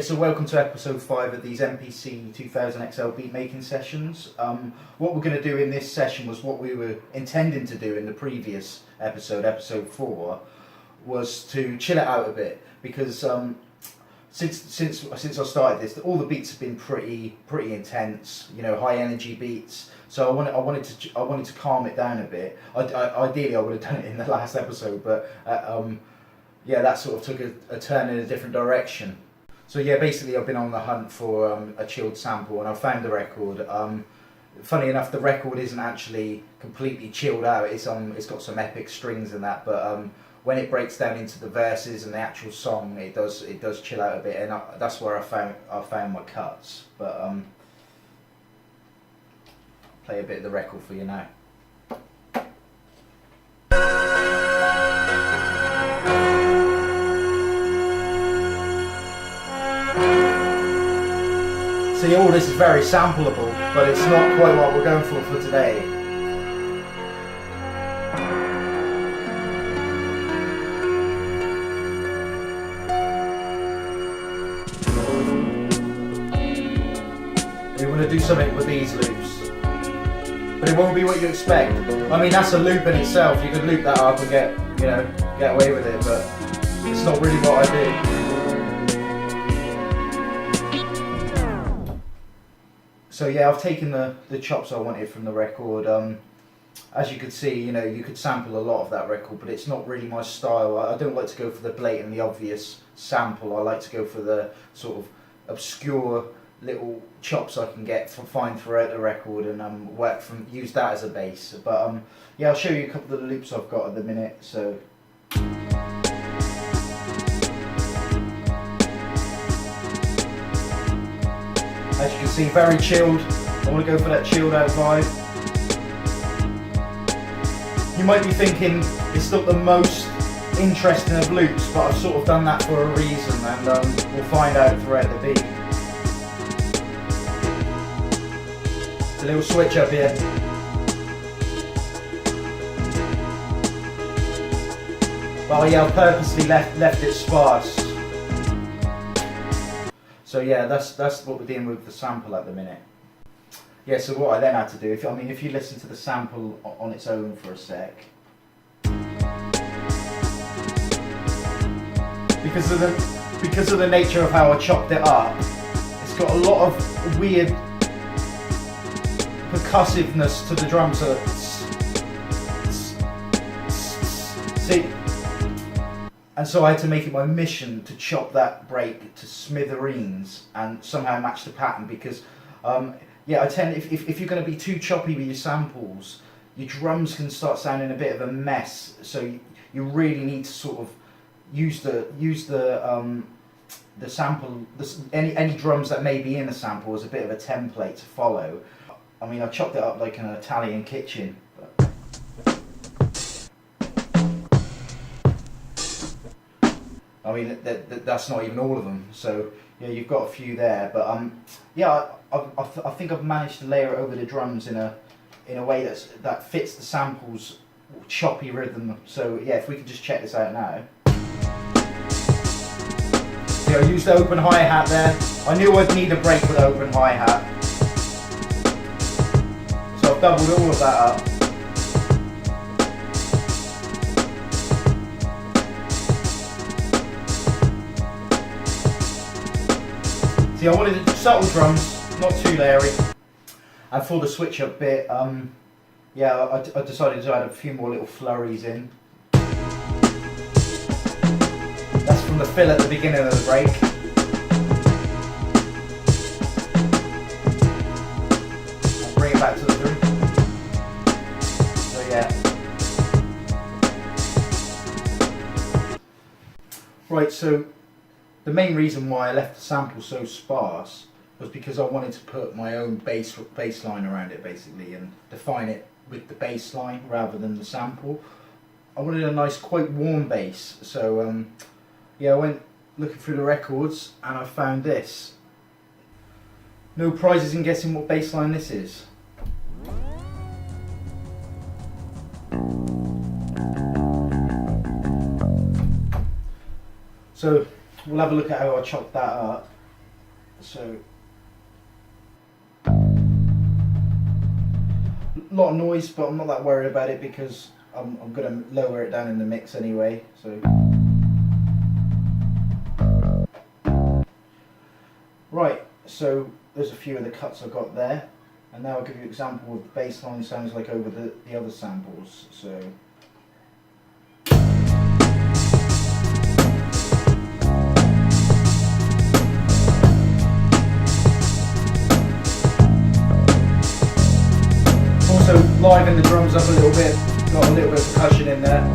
Yeah, so welcome to episode 5 of these MPC2000XL beat making sessions. What we're going to do in this session was what we were intending to do in the previous episode, episode 4, was to chill it out a bit, because since I started this, all the beats have been pretty intense, you know, high energy beats. So I wanted to calm it down a bit. Ideally, I would have done it in the last episode, but yeah, that sort of took a turn in a different direction. So yeah, basically I've been on the hunt for a chilled sample, and I found the record. Funny enough, the record isn't actually completely chilled out. It's got some epic strings in that, but when it breaks down into the verses and the actual song, it does chill out a bit, and that's where I found my cuts. But I'll play a bit of the record for you now. See, all this is very sampleable, but it's not quite what we're going for today. We want to do something with these loops, but it won't be what you expect. I mean, that's a loop in itself. You could loop that up and get away with it, but it's not really what I do. So yeah, I've taken the chops I wanted from the record. As you could see, you know, you could sample a lot of that record, but it's not really my style. I don't like to go for the blatantly obvious sample. I like to go for the sort of obscure little chops I can find throughout the record, and use that as a bass. But yeah, I'll show you a couple of the loops I've got at the minute. So. As you can see, very chilled. I want to go for that chilled out vibe. You might be thinking it's not the most interesting of loops, but I've sort of done that for a reason, and we'll find out throughout the beat. It's a little switch up here. Well, yeah, I've purposely left it sparse. So yeah, that's what we're doing with the sample at the minute. Yeah, so what I then had to do, if you listen to the sample on its own for a sec, because of the nature of how I chopped it up, it's got a lot of weird percussiveness to the drums. So see. And so I had to make it my mission to chop that break to smithereens and somehow match the pattern, because yeah, I tend, if you're going to be too choppy with your samples, your drums can start sounding a bit of a mess. So you really need to sort of use the sample, any drums that may be in a sample as a bit of a template to follow. I mean, I chopped it up like an Italian kitchen. I mean, that's not even all of them. So yeah, you've got a few there, but yeah, I think I've managed to layer it over the drums in a way that fits the sample's choppy rhythm. So yeah, if we could just check this out now. See, I used the open hi-hat there. I knew I'd need a break with the open hi-hat, so I've doubled all of that up. See, I wanted subtle drums, not too leery. And for the switch up bit, yeah, I decided to add a few more little flurries in. That's from the fill at the beginning of the break. I'll bring it back to the room. So yeah. Right, so the main reason why I left the sample so sparse was because I wanted to put my own bass line around it, basically, and define it with the bass line rather than the sample. I wanted a nice, quite warm bass, so yeah, I went looking through the records and I found this. No prizes in guessing what bass line this is. So we'll have a look at how I chopped that up. So a lot of noise, but I'm not that worried about it because I'm going to lower it down in the mix anyway. So right, so there's a few of the cuts I've got there, and now I'll give you an example of the bass line sounds like over the other samples. So also liven the drums up a little bit, got a little bit of percussion in there.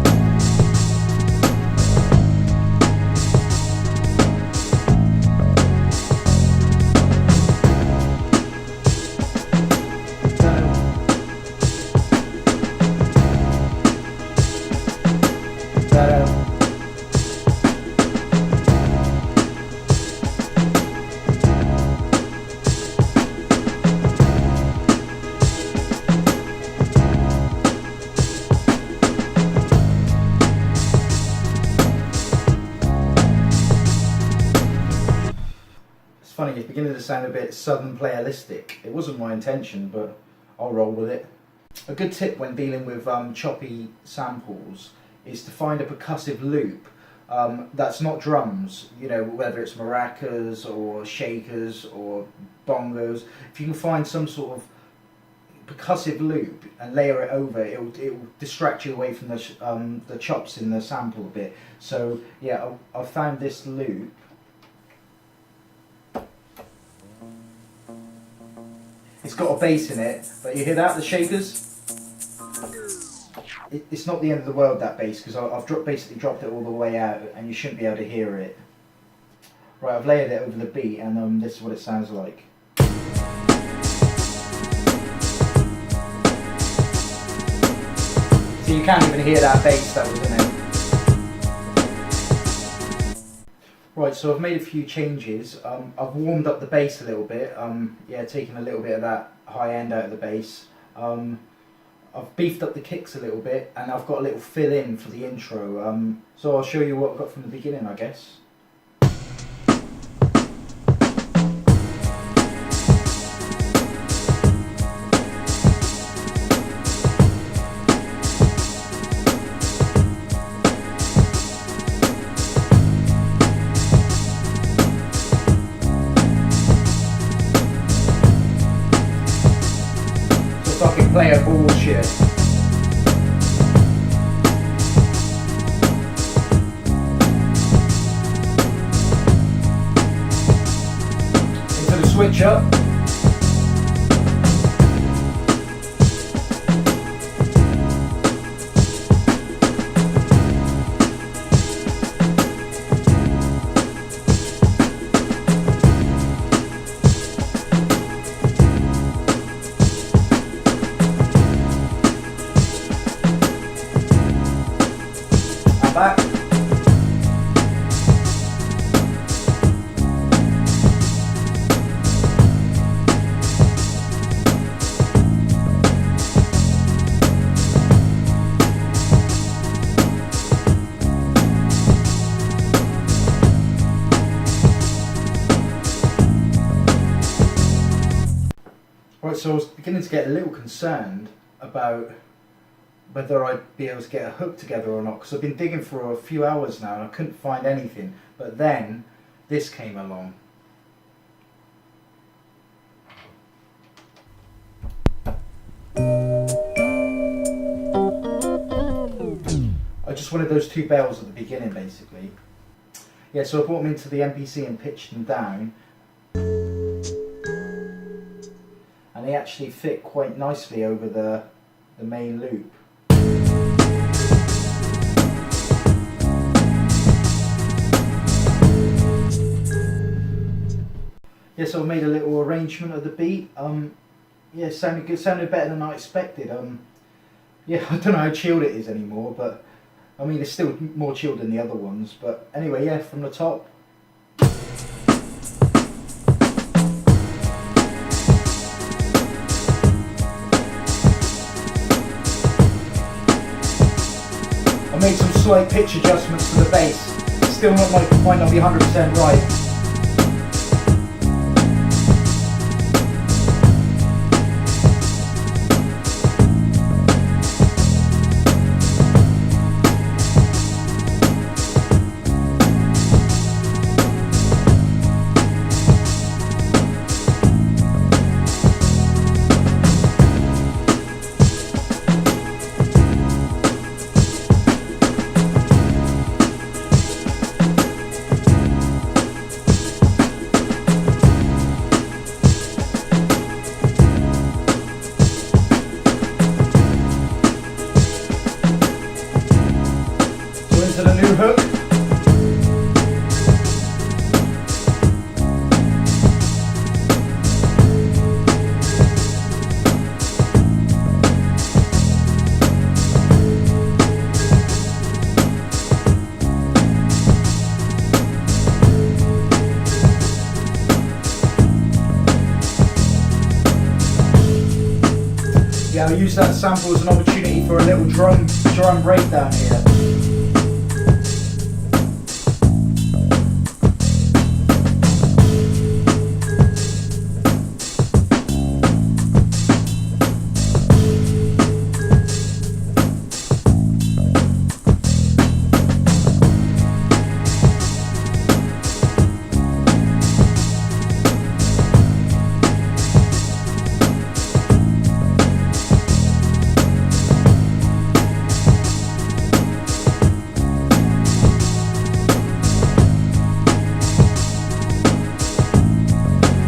Funny, it's beginning to sound a bit southern playalistic. It wasn't my intention, but I'll roll with it. A good tip when dealing with choppy samples is to find a percussive loop that's not drums, you know, whether it's maracas or shakers or bongos. If you can find some sort of percussive loop and layer it over, it will distract you away from the chops in the sample a bit. So yeah, I found this loop. It's got a bass in it, but you hear that, the shakers? It's not the end of the world, that bass, because I've basically dropped it all the way out and you shouldn't be able to hear it. Right, I've layered it over the beat and this is what it sounds like. So you can't even hear that bass that was in it. Right, so I've made a few changes. I've warmed up the bass a little bit, yeah, taking a little bit of that high end out of the bass. I've beefed up the kicks a little bit, and I've got a little fill in for the intro. So I'll show you what I've got from the beginning, I guess. Fucking Playa bullshit. Into the switch up. Back. Right, so I was beginning to get a little concerned about whether I'd be able to get a hook together or not, because I've been digging for a few hours now and I couldn't find anything, but then this came along. I just wanted those two bells at the beginning, basically. Yeah, so I brought them into the MPC and pitched them down, and they actually fit quite nicely over the main loop. Yeah, so I made a little arrangement of the beat. Yeah, sounded good, sounded better than I expected. Yeah, I don't know how chilled it is anymore, but I mean, it's still more chilled than the other ones. But anyway, yeah, from the top. I made some slight pitch adjustments to the bass. Still might not be 100% right. to the new hook. Yeah, I'll use that sample as an opportunity for a little drum breakdown here.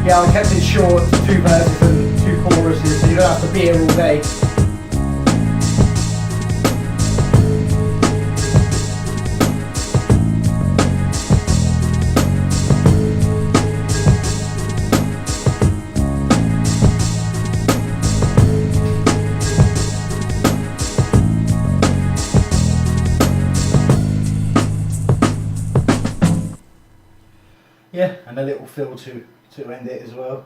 Yeah, I kept it short, 2 verses and 2 choruses, so you don't have to be here all day. Yeah, and a little fill to end it as well.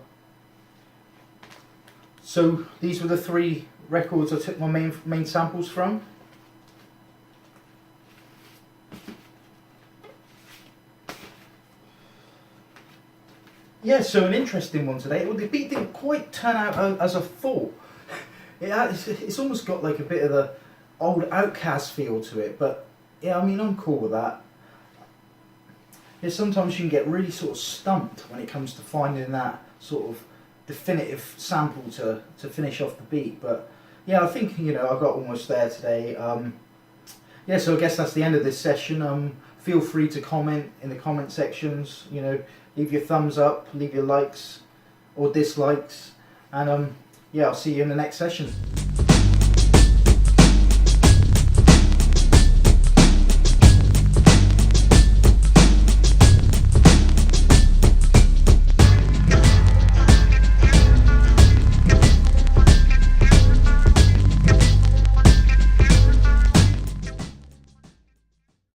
So these were the 3 records I took my main samples from. Yeah, so an interesting one today. Well, the beat didn't quite turn out as I thought. It's almost got like a bit of the old Outcast feel to it, but yeah, I mean, I'm cool with that. Yeah, sometimes you can get really sort of stumped when it comes to finding that sort of definitive sample to finish off the beat, but yeah, I think, you know, I got almost there today. Yeah, so I guess that's the end of this session. Feel free to comment in the comment sections, you know, leave your thumbs up, leave your likes or dislikes, and yeah, I'll see you in the next session.